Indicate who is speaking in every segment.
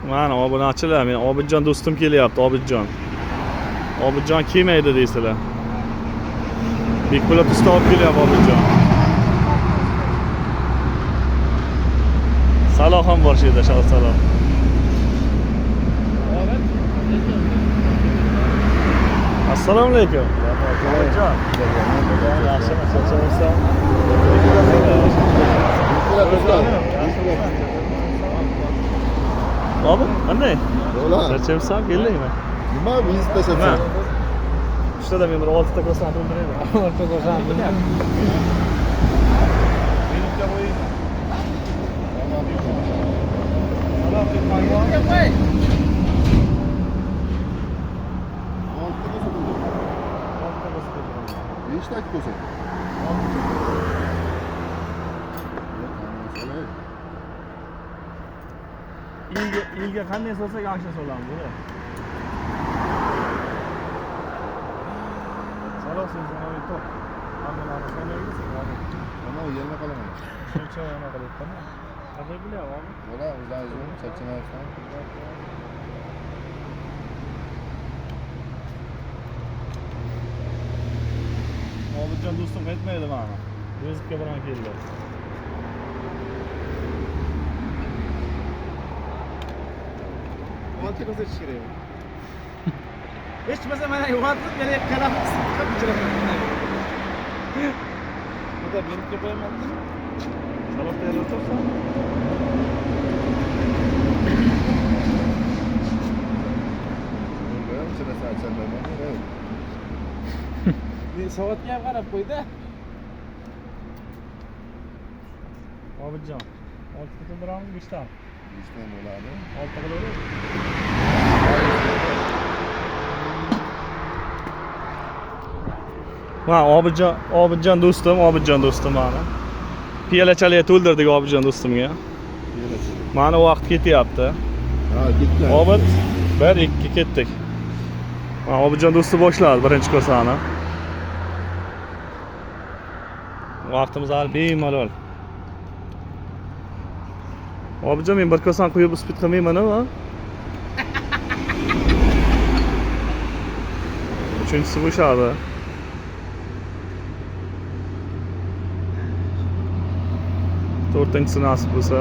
Speaker 1: Mana obunachilar, men Obidjon do'stim kelyapti, Obidjon. Obidjon kelmaydi deysizlar. Bekpo'lat usta olib kelyapti Obidjon. Saloh ham bor shu yerda, Saloh. Assalomu alaykum. Obidjon. Yaxshimi, charchamaysan? Obid, qanday? Charchamaysan, keldingmi?
Speaker 2: Nima biz tashasan?
Speaker 1: Shtada men bir 6 ta ko'rsam to'ldiraymi?
Speaker 3: 6 ta ko'rsam.
Speaker 1: Minutga qo'ying.
Speaker 2: Nechta ko'rsat?
Speaker 1: Ilga qanday solsak yaxshi solamiz, uni. Saloh sizdan to'p. Hammalarni so'naymiz.
Speaker 2: Mana yerga qolaman.
Speaker 1: Shuncha yana qilyapman. Qanday bilyapman?
Speaker 2: Bola o'zlarim charchamayapsan.
Speaker 1: Obidjon do'stim aytmaydi mana. O'zimga bilan keldi.
Speaker 3: Olti ko'rsatish kerak. Hech bo'lmasa mana yo'qotib yana kalamiz qilib Buda menga qo'yaman.
Speaker 1: Saloh tayyorlatorsan?
Speaker 2: Ben çırasa açarlar bana. Evet.
Speaker 3: Men soatga ham qarab qo'ydi.
Speaker 1: Obidjon, 6 ta to'ldiramizmi, 5 ta?
Speaker 2: İşten bo'ladi.
Speaker 1: 6 ta qilaveramiz. Ha, Obidjon do'stim mana. Piyalachalarga to'ldirdik Obidjon do'stimga. Mana vaqt ketyapti.
Speaker 2: Ha, ketdi.
Speaker 1: Obid 1-2 ketdik. Mana Obidjon do'sti boshladi birinchi kosani. Vaqtimiz hali bemalol. Obidjon, men bir kosani quyib uspit qilmayman-a? Uchinchisi bo'shadi. To'rtinchisi nasib bo'lsa.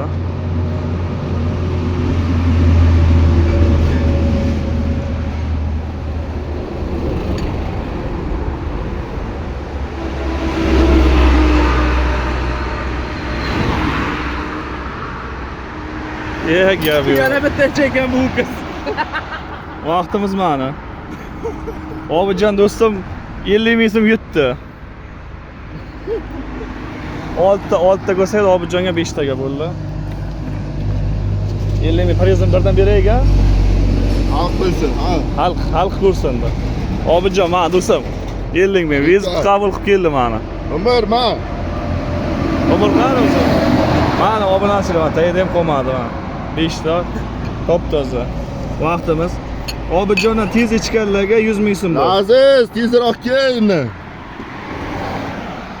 Speaker 1: Gap yo'q.
Speaker 3: Yana bitta chekan bu qiz.
Speaker 1: Vaqtimiz mana. Obidjon do'stim 50 ming so'm yutdi. 6 ta ko'rsaydi, Obidjonga 5 taga bo'ldi. 50 ming parizm birdan berayga.
Speaker 2: Halk qo'ysin, ha.
Speaker 1: Xalq ko'rsin. Obidjon, mana do'stim 50 ming viz qabul qilib keldi mana.
Speaker 2: Umar, ma.
Speaker 1: Umar qani o'zi? Mana obunachilar tayida ham qolmadi mana. 5 ta top toza. Vaqtimiz Obidjondan tez ichganlarga 100 ming so'm.
Speaker 2: Aziz, tezroq kel.